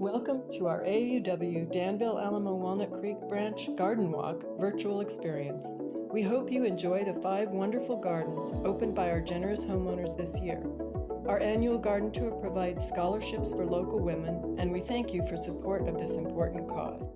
Welcome to our AAUW Danville Alamo Walnut Creek Branch Garden Walk virtual experience. We hope you enjoy the 5 wonderful gardens opened by our generous homeowners this year. Our annual garden tour provides scholarships for local women, and we thank you for support of this important cause.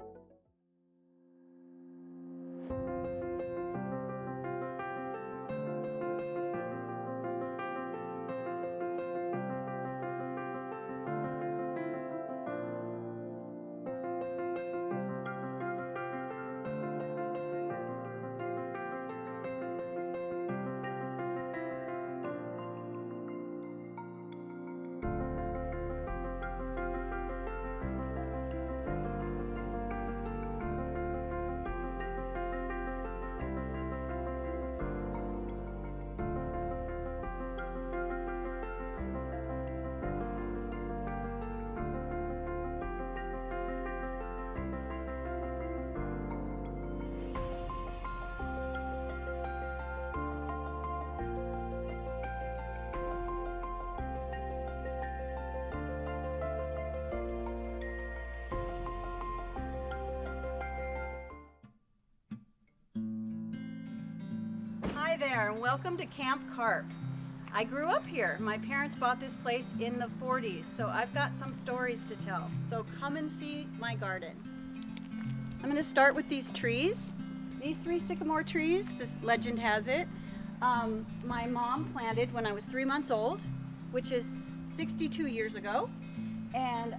Hi there, and welcome to Camp Carp. I grew up here. My parents bought this place in the 40s, so I've got some stories to tell. So come and see my garden. I'm going to start with these trees. These 3 sycamore trees, this legend has it, my mom planted when I was 3 months old, which is 62 years ago, and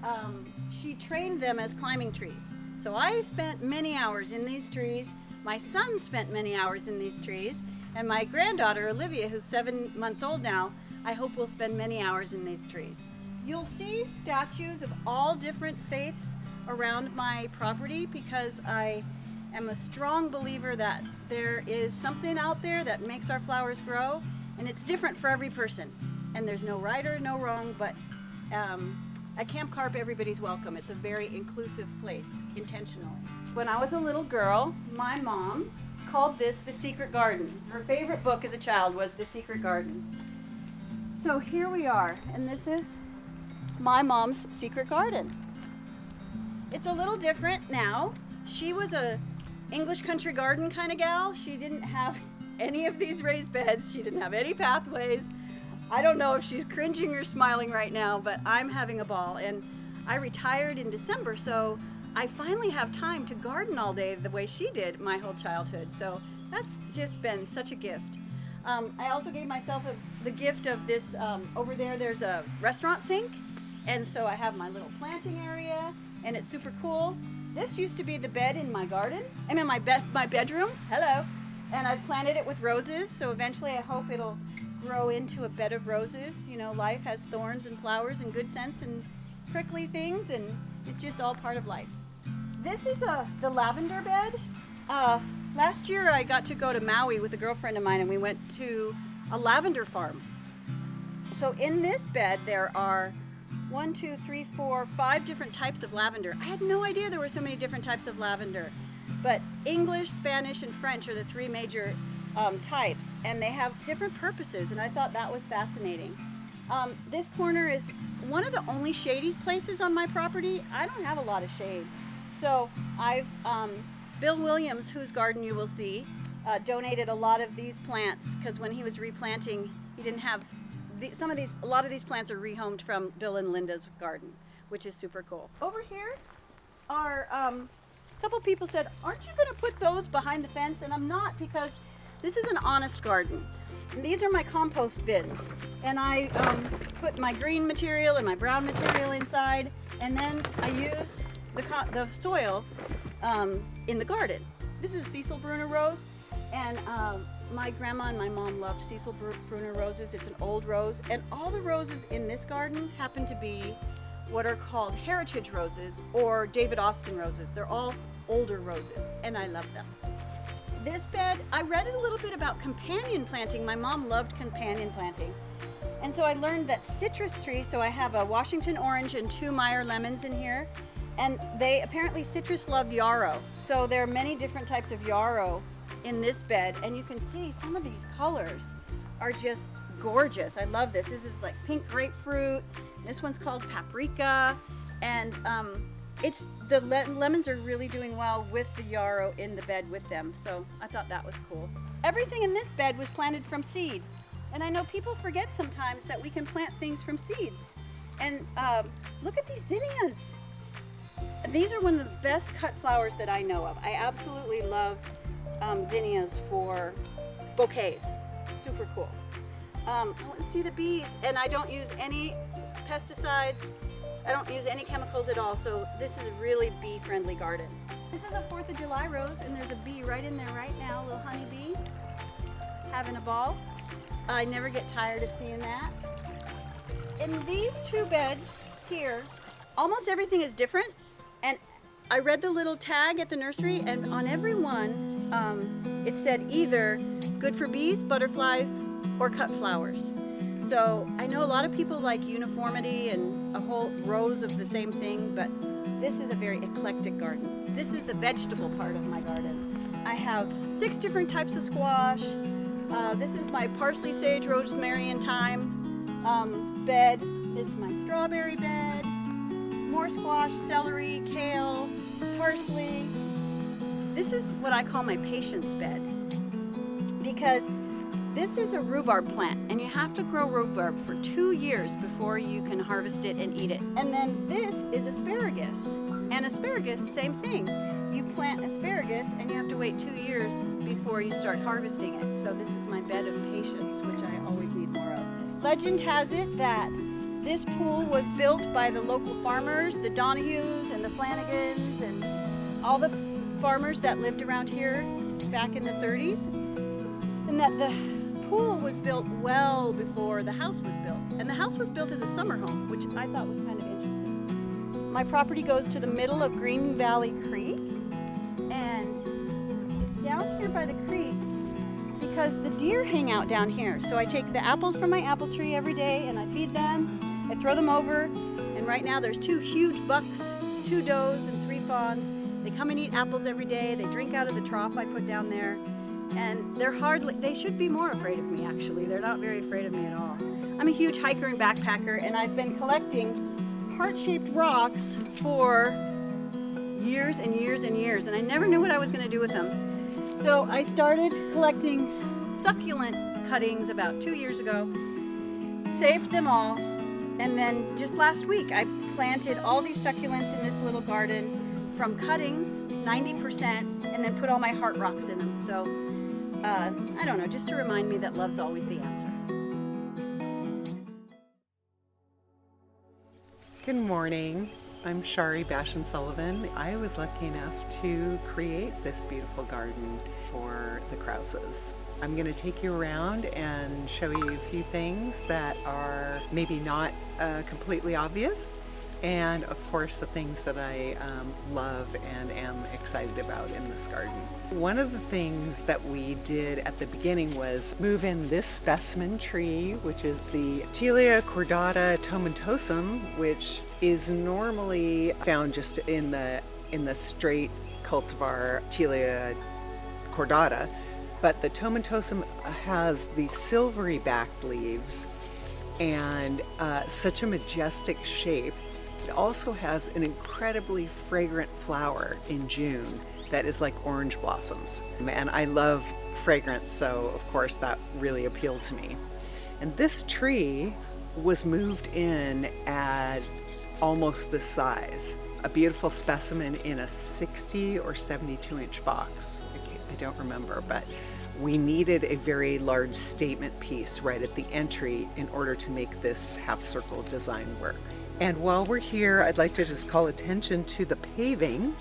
she trained them as climbing trees. So I spent many hours in these trees. My son spent many hours in these trees. And my granddaughter, Olivia, who's 7 months old now, I hope will spend many hours in these trees. You'll see statues of all different faiths around my property because I am a strong believer that there is something out there that makes our flowers grow, and it's different for every person. And there's no right or no wrong, but at Camp Carp, everybody's welcome. It's a very inclusive place, intentionally. When I was a little girl, my mom called this The Secret Garden. Her favorite book as a child was The Secret Garden. So here we are, and this is my mom's secret garden. It's a little different now. She was a English country garden kind of gal. She didn't have any of these raised beds. She didn't have any pathways. I don't know if she's cringing or smiling right now, but I'm having a ball. And I retired in December, so I finally have time to garden all day the way she did my whole childhood. So that's just been such a gift. I also gave myself the gift of this, over there's a restaurant sink. And so I have my little planting area, and it's super cool. This used to be the bed in my garden, my bedroom. Hello. And I planted it with roses, so eventually I hope it'll grow into a bed of roses. You know, life has thorns and flowers and good scents and prickly things, and it's just all part of life. This is the lavender bed. Last year I got to go to Maui with a girlfriend of mine, and we went to a lavender farm. So in this bed there are 1, 2, 3, 4, 5 different types of lavender. I had no idea there were so many different types of lavender. But English, Spanish, and French are the 3 major types, and they have different purposes, and I thought that was fascinating. This corner is one of the only shady places on my property. I don't have a lot of shade. So I've, Bill Williams, whose garden you will see, donated a lot of these plants because when he was replanting, he didn't have, a lot of these plants are rehomed from Bill and Linda's garden, which is super cool. Over here are, a couple people said, aren't you going to put those behind the fence? And I'm not, because this is an honest garden. And these are my compost bins. And I put my green material and my brown material inside, and then I use the soil in the garden. This is Cecil Bruner rose, and my grandma and my mom loved Cecil Bruner roses. It's an old rose, and all the roses in this garden happen to be what are called heritage roses or David Austin roses. They're all older roses, and I love them. This bed, I read a little bit about companion planting. My mom loved companion planting. And so I learned that citrus trees, so I have a Washington orange and 2 Meyer lemons in here, and they apparently citrus love yarrow. So there are many different types of yarrow in this bed, and you can see some of these colors are just gorgeous. I love this. This is like pink grapefruit. This one's called paprika. And the lemons are really doing well with the yarrow in the bed with them. So I thought that was cool. Everything in this bed was planted from seed. And I know people forget sometimes that we can plant things from seeds. And look at these zinnias. These are one of the best cut flowers that I know of. I absolutely love zinnias for bouquets. Super cool. Let's see the bees. And I don't use any pesticides. I don't use any chemicals at all. So this is a really bee-friendly garden. This is a 4th of July rose, and there's a bee right in there right now, a little honeybee, having a ball. I never get tired of seeing that. In these two beds here, almost everything is different. And I read the little tag at the nursery, and on every one, it said either good for bees, butterflies, or cut flowers. So I know a lot of people like uniformity and a whole rows of the same thing, but this is a very eclectic garden. This is the vegetable part of my garden. I have 6 different types of squash. This is my parsley, sage, rosemary, and thyme bed. This is my strawberry bed. More squash, celery, kale, parsley. This is what I call my patience bed, because this is a rhubarb plant, and you have to grow rhubarb for 2 years before you can harvest it and eat it. And then this is asparagus. And asparagus, same thing. You plant asparagus and you have to wait 2 years before you start harvesting it. So this is my bed of patience, which I always need more of. Legend has it that this pool was built by the local farmers, the Donahues and the Flanagans and all the farmers that lived around here back in the 30s. And that the pool was built well before the house was built. And the house was built as a summer home, which I thought was kind of interesting. My property goes to the middle of Green Valley Creek, and it's down here by the creek because the deer hang out down here. So I take the apples from my apple tree every day and I feed them, I throw them over, and right now there's 2 huge bucks, 2 does and 3 fawns. They come and eat apples every day. They drink out of the trough I put down there. And they should be more afraid of me, actually. They're not very afraid of me at all. I'm a huge hiker and backpacker, and I've been collecting heart-shaped rocks for years and years and years, and I never knew what I was going to do with them. So I started collecting succulent cuttings about 2 years ago, saved them all, and then just last week I planted all these succulents in this little garden from cuttings, 90%, and then put all my heart rocks in them. So I don't know, just to remind me that love's always the answer. Good morning. I'm Shari Bashan Sullivan. I was lucky enough to create this beautiful garden for the Krauses. I'm going to take you around and show you a few things that are maybe not completely obvious, and of course the things that I love and am excited about in this garden. One of the things that we did at the beginning was move in this specimen tree, which is the Tilia cordata tomentosum, which is normally found just in the straight cultivar Tilia cordata, but the tomentosum has these silvery backed leaves and such a majestic shape. It also has an incredibly fragrant flower in June that is like orange blossoms. And I love fragrance, so of course that really appealed to me. And this tree was moved in at almost this size. A beautiful specimen in a 60 or 72 inch box. I don't remember, but we needed a very large statement piece right at the entry in order to make this half circle design work. And while we're here, I'd like to just call attention to the paving,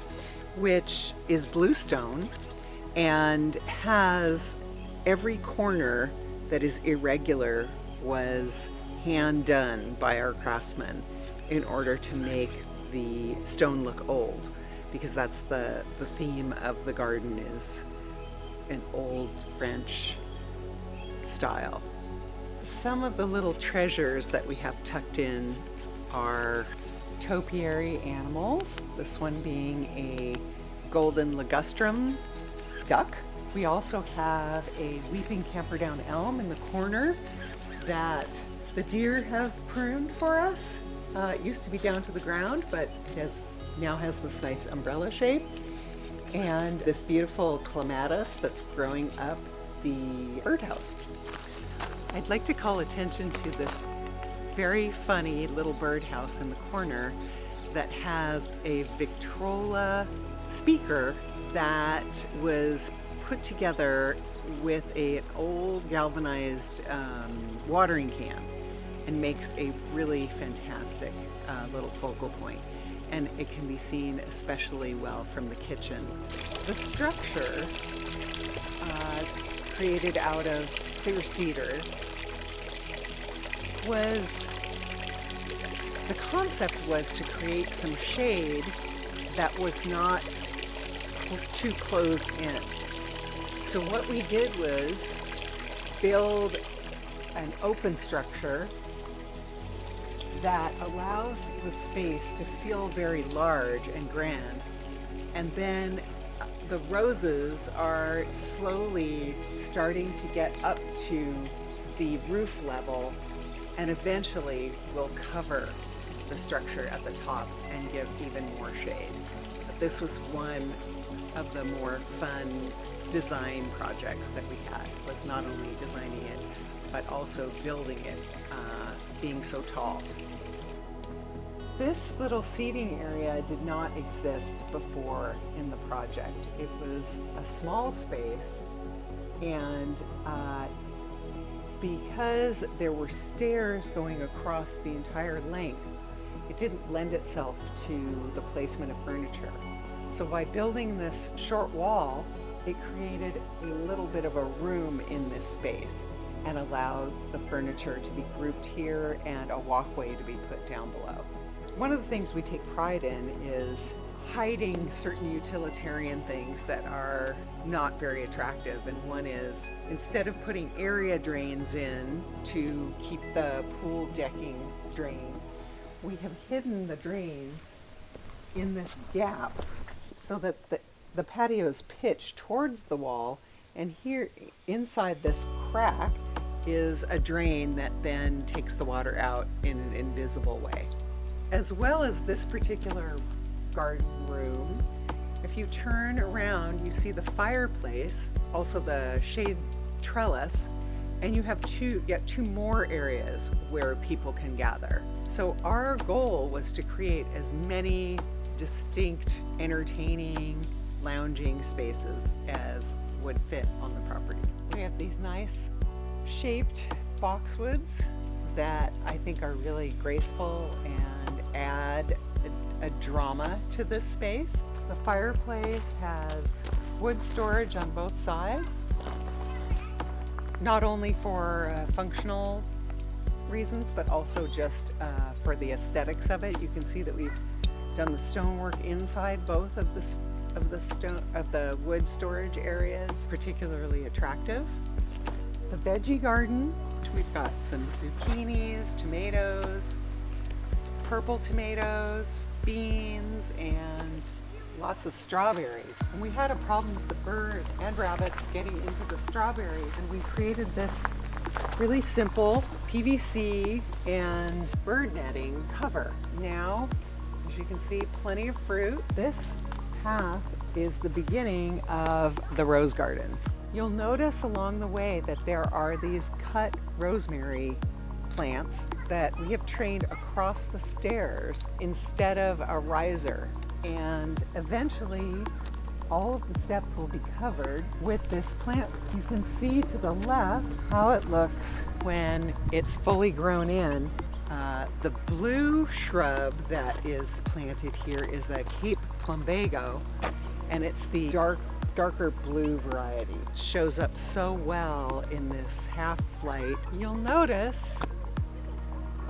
which is bluestone and has every corner that is irregular was hand done by our craftsmen in order to make the stone look old, because that's the theme of the garden is an old French style. Some of the little treasures that we have tucked in are topiary animals, this one being a golden ligustrum duck. We also have a weeping camperdown elm in the corner that the deer have pruned for us. It used to be down to the ground, but now has this nice umbrella shape. And this beautiful clematis that's growing up the birdhouse. I'd like to call attention to this very funny little birdhouse in the corner that has a Victrola speaker that was put together with an old galvanized watering can and makes a really fantastic little focal point. And it can be seen especially well from the kitchen. The structure, created out of clear cedar, the concept was to create some shade that was not too closed in. So what we did was build an open structure that allows the space to feel very large and grand. And then the roses are slowly starting to get up to the roof level and eventually will cover the structure at the top and give even more shade. But this was one of the more fun design projects that we had, was not only designing it, but also building it, being so tall. This little seating area did not exist before in the project. It was a small space, and because there were stairs going across the entire length, it didn't lend itself to the placement of furniture. So by building this short wall, it created a little bit of a room in this space and allowed the furniture to be grouped here and a walkway to be put down below. One of the things we take pride in is hiding certain utilitarian things that are not very attractive. And one is, instead of putting area drains in to keep the pool decking drained, we have hidden the drains in this gap so that the patio is pitched towards the wall, and here inside this crack is a drain that then takes the water out in an invisible way. As well as this particular garden room, if you turn around, you see the fireplace, also the shade trellis, and you have two more areas where people can gather. So our goal was to create as many distinct, entertaining, lounging spaces as would fit on the property. We have these nice shaped boxwoods that I think are really graceful and add a drama to this space. The fireplace has wood storage on both sides, not only for functional reasons, but also just for the aesthetics of it. You can see that we've done the stonework inside both of the wood storage areas, particularly attractive. The veggie garden, we've got some zucchinis, tomatoes, purple tomatoes, beans, and lots of strawberries. And we had a problem with the birds and rabbits getting into the strawberries, and we created this really simple PVC and bird netting cover. Now, as you can see, plenty of fruit. This path is the beginning of the rose garden. You'll notice along the way that there are these cut rosemary plants that we have trained across the stairs instead of a riser. And eventually all of the steps will be covered with this plant. You can see to the left how it looks when it's fully grown in. The blue shrub that is planted here is a Cape Plumbago, and it's the darker blue variety. It shows up so well in this half flight. You'll notice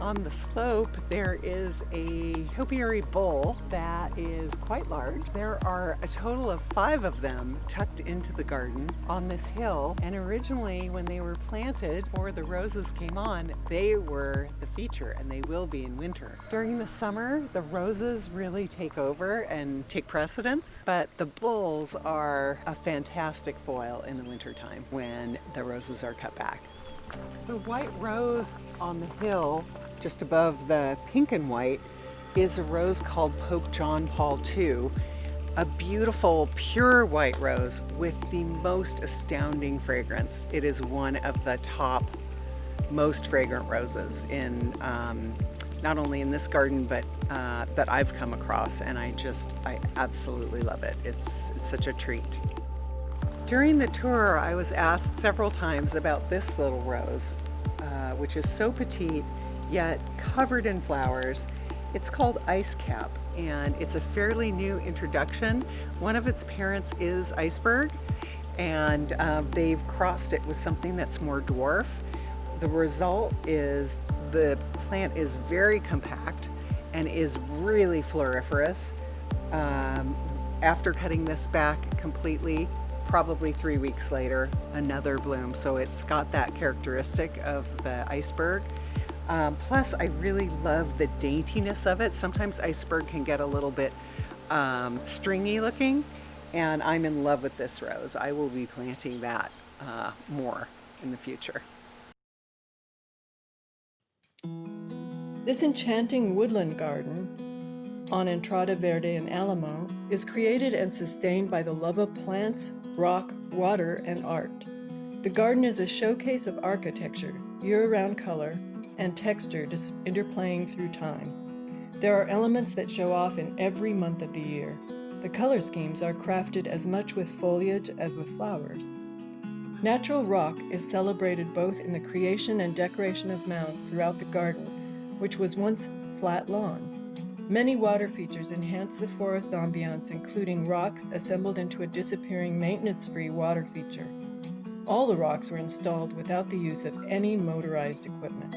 on the slope there is a topiary bull that is quite large. There are a total of 5 of them tucked into the garden on this hill, and originally when they were planted or the roses came on, they were the feature, and they will be in winter. During the summer, the roses really take over and take precedence, but the bulls are a fantastic foil in the wintertime when the roses are cut back. The white rose on the hill just above the pink and white, is a rose called Pope John Paul II, a beautiful pure white rose with the most astounding fragrance. It is one of the top most fragrant roses in not only in this garden but that I've come across, and I absolutely love it. It's such a treat. During the tour, I was asked several times about this little rose, which is so petite yet covered in flowers. It's called Ice Cap, and it's a fairly new introduction. One of its parents is iceberg, and they've crossed it with something that's more dwarf. The result is the plant is very compact and is really floriferous. After cutting this back completely, probably 3 weeks later, another bloom. So it's got that characteristic of the iceberg. Plus, I really love the daintiness of it. Sometimes iceberg can get a little bit stringy looking, and I'm in love with this rose. I will be planting that more in the future. This enchanting woodland garden on Entrada Verde in Alamo is created and sustained by the love of plants, rock, water, and art. The garden is a showcase of architecture, year-round color, and texture interplaying through time. There are elements that show off in every month of the year. The color schemes are crafted as much with foliage as with flowers. Natural rock is celebrated both in the creation and decoration of mounds throughout the garden, which was once flat lawn. Many water features enhance the forest ambiance, including rocks assembled into a disappearing maintenance-free water feature. All the rocks were installed without the use of any motorized equipment.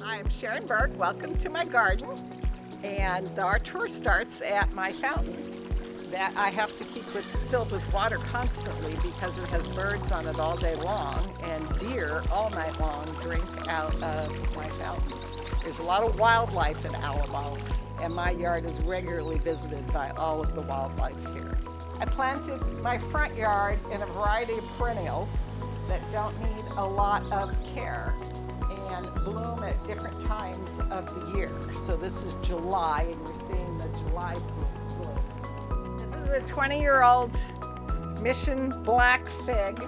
I'm Sharon Burke. Welcome to my garden. And our tour starts at my fountain that I have to keep filled with water constantly because it has birds on it all day long, and deer all night long drink out of my fountain. There's a lot of wildlife in Alamo, and my yard is regularly visited by all of the wildlife here. I planted my front yard in a variety of perennials that don't need a lot of care and bloom at different times of the year. So this is July, and you're seeing the July bloom. This is a 20-year-old Mission Black Fig,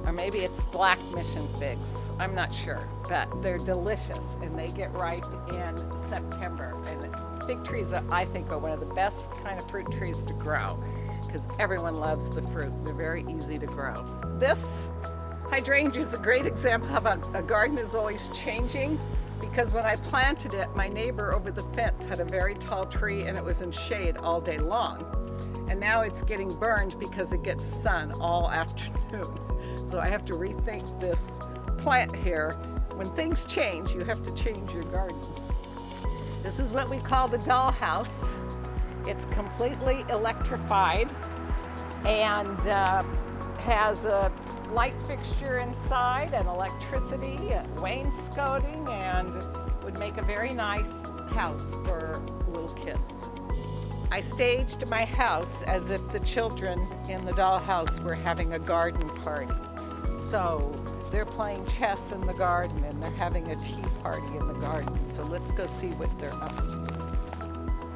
or maybe it's Black Mission Figs. I'm not sure, but they're delicious, and they get ripe in September. And fig trees, I think, are one of the best kind of fruit trees to grow because everyone loves the fruit. They're very easy to grow. This hydrangea is a great example of a garden is always changing, because when I planted it, my neighbor over the fence had a very tall tree and it was in shade all day long. And now it's getting burned because it gets sun all afternoon. So I have to rethink this plant here. When things change, you have to change your garden. This is what we call the dollhouse. It's completely electrified and has a light fixture inside and electricity and wainscoting, and would make a very nice house for little kids. I staged my house as if the children in the dollhouse were having a garden party. So they're playing chess in the garden and they're having a tea party in the garden. So let's go see what they're up to.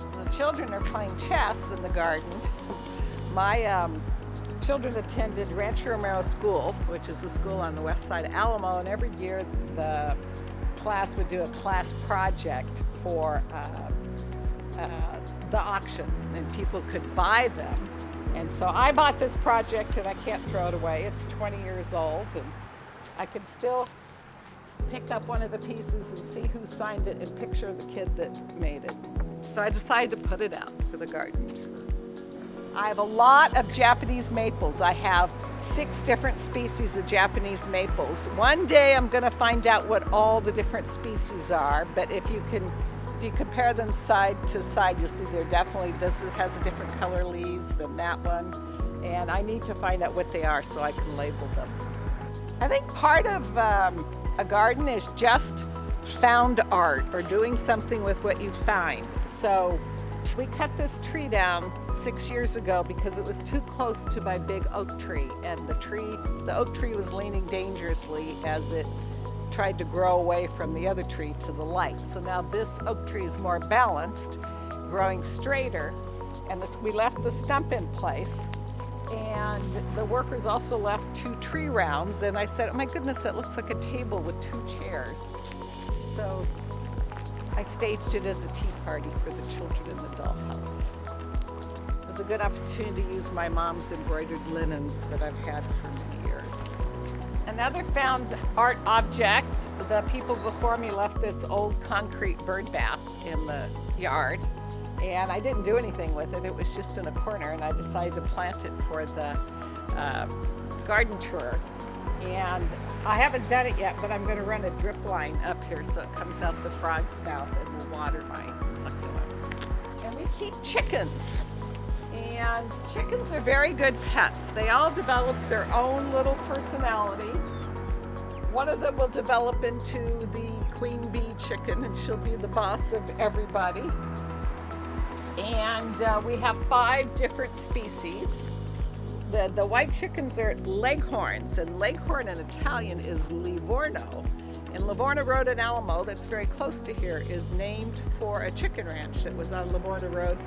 So the children are playing chess in the garden. My children attended Rancho Romero School, which is a school on the west side of Alamo, and every year the class would do a class project for the auction, and people could buy them. And so I bought this project, and I can't throw it away. It's 20 years old, and I can still pick up one of the pieces and see who signed it and picture the kid that made it. So I decided to put it out for the garden tour. I have a lot of Japanese maples. I have 6 different species of Japanese maples. One day I'm going to find out what all the different species are, but if you compare them side to side, you'll see they're definitely, has a different color leaves than that one, and I need to find out what they are so I can label them. I think part of a garden is just found art, or doing something with what you find. So we cut this tree down 6 years ago because it was too close to my big oak tree, and the oak tree was leaning dangerously as it tried to grow away from the other tree to the light. So now this oak tree is more balanced, growing straighter, and we left the stump in place, and the workers also left 2 tree rounds, and I said, oh my goodness, that looks like a table with 2 chairs. So I staged it as a tea party for the children in the dollhouse. It was a good opportunity to use my mom's embroidered linens that I've had for many years. Another found art object, the people before me left this old concrete bird bath in the yard, and I didn't do anything with it. It was just in a corner, and I decided to plant it for the garden tour. And I haven't done it yet, but I'm going to run a drip line up here so it comes out the frog's mouth and will water my succulents. And we keep chickens. And chickens are very good pets. They all develop their own little personality. One of them will develop into the queen bee chicken, and she'll be the boss of everybody. And we have 5 different species. The white chickens are leghorns, and leghorn in Italian is Livorno. And Livorno Road in Alamo, that's very close to here, is named for a chicken ranch that was on Livorno Road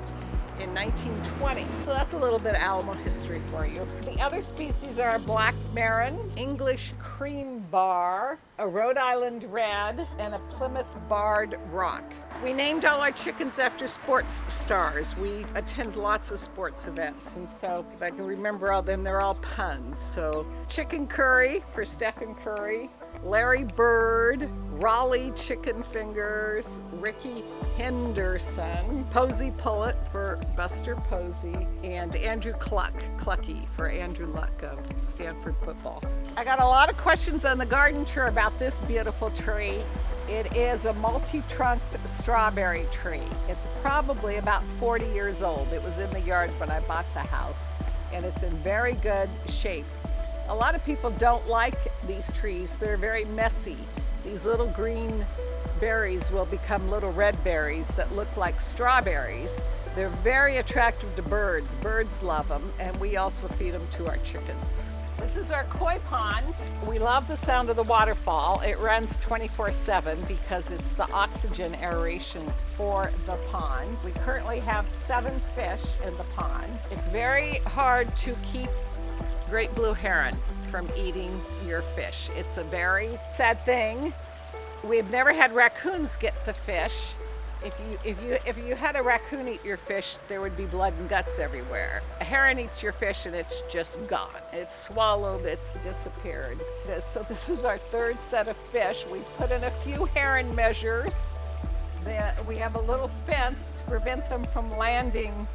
in 1920. So that's a little bit of Alamo history for you. The other species are black marin, English cream bar, a Rhode Island red, and a Plymouth barred rock. We named all our chickens after sports stars. We attend lots of sports events, and so if I can remember all them, they're all puns. So Chicken Curry for Stephen Curry, Larry Bird, Raleigh Chicken Fingers, Ricky Henderson, Posey Pullet for Buster Posey, and Andrew Clucky for Andrew Luck of Stanford football. I got a lot of questions on the garden tour about this beautiful tree, It is a multi-trunked strawberry tree. It's probably about 40 years old. It was in the yard when I bought the house, and it's in very good shape. A lot of people don't like these trees. They're very messy. These little green berries will become little red berries that look like strawberries. They're very attractive to birds. Birds love them, and we also feed them to our chickens. This is our koi pond. We love the sound of the waterfall. It runs 24/7 because it's the oxygen aeration for the pond. We currently have 7 fish in the pond. It's very hard to keep great blue heron from eating your fish. It's a very sad thing. We've never had raccoons get the fish. If you had a raccoon eat your fish, there would be blood and guts everywhere. A heron eats your fish and it's just gone. It's swallowed, it's disappeared. So this is our 3rd set of fish. We put in a few heron measures. We have a little fence to prevent them from landing.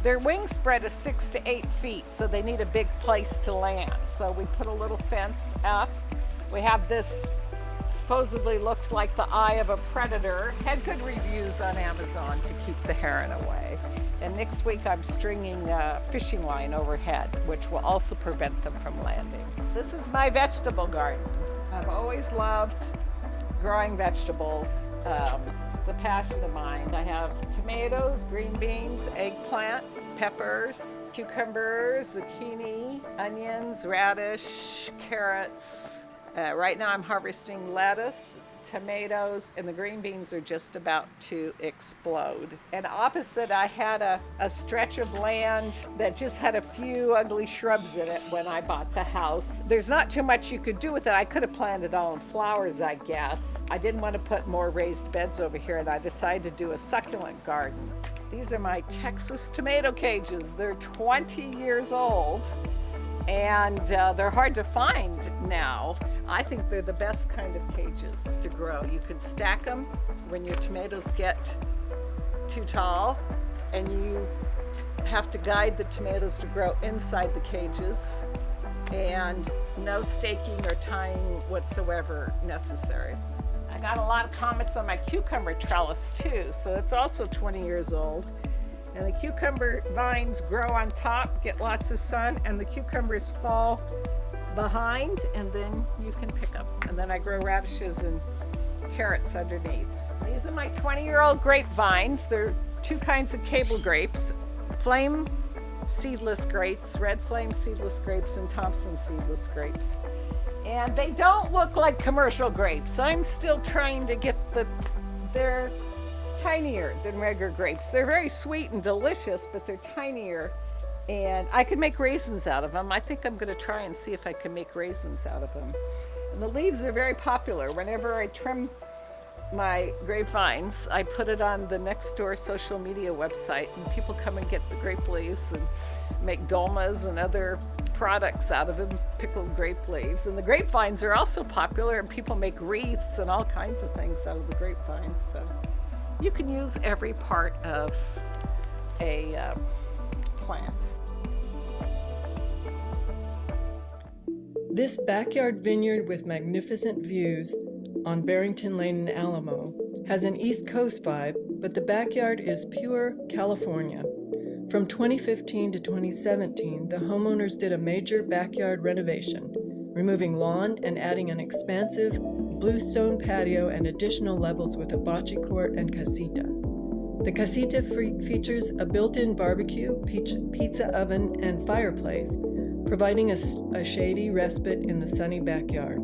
Their wingspread is 6 to 8 feet, so they need a big place to land. So we put a little fence up. We have this supposedly looks like the eye of a predator. Had good reviews on Amazon to keep the heron away. And next week I'm stringing a fishing line overhead, which will also prevent them from landing. This is my vegetable garden. I've always loved growing vegetables. It's a passion of mine. I have tomatoes, green beans, eggplant, peppers, cucumbers, zucchini, onions, radish, carrots. Right now I'm harvesting lettuce, tomatoes, and the green beans are just about to explode. And opposite, I had a stretch of land that just had a few ugly shrubs in it when I bought the house. There's not too much you could do with it. I could have planted all in flowers, I guess. I didn't want to put more raised beds over here, and I decided to do a succulent garden. These are my Texas tomato cages. They're 20 years old, and they're hard to find now. I think they're the best kind of cages to grow. You can stack them when your tomatoes get too tall, and you have to guide the tomatoes to grow inside the cages, and no staking or tying whatsoever necessary. I got a lot of comments on my cucumber trellis too, so it's also 20 years old. And the cucumber vines grow on top, get lots of sun, and the cucumbers fall behind, and then you can pick them. And then I grow radishes and carrots underneath. These are my 20-year-old grapevines. They're 2 kinds of cable grapes, flame seedless grapes, red flame seedless grapes, and Thompson seedless grapes. And they don't look like commercial grapes. I'm still trying to get they're tinier than regular grapes. They're very sweet and delicious, but they're tinier. And I could make raisins out of them. I think I'm going to try and see if I can make raisins out of them. And the leaves are very popular. Whenever I trim my grapevines, I put it on the next door social media website, and people come and get the grape leaves and make dolmas and other products out of them, pickled grape leaves. And the grapevines are also popular, and people make wreaths and all kinds of things out of the grapevines. So you can use every part of a plant. This backyard vineyard with magnificent views on Barrington Lane in Alamo has an East Coast vibe, but the backyard is pure California. From 2015 to 2017, the homeowners did a major backyard renovation, removing lawn and adding an expansive bluestone patio and additional levels with a bocce court and casita. The casita features a built-in barbecue, pizza oven, and fireplace, providing a shady respite in the sunny backyard.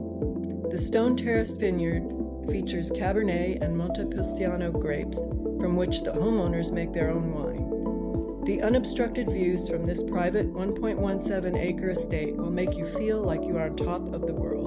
The stone terraced vineyard features Cabernet and Montepulciano grapes, from which the homeowners make their own wine. The unobstructed views from this private 1.17 acre estate will make you feel like you are on top of the world.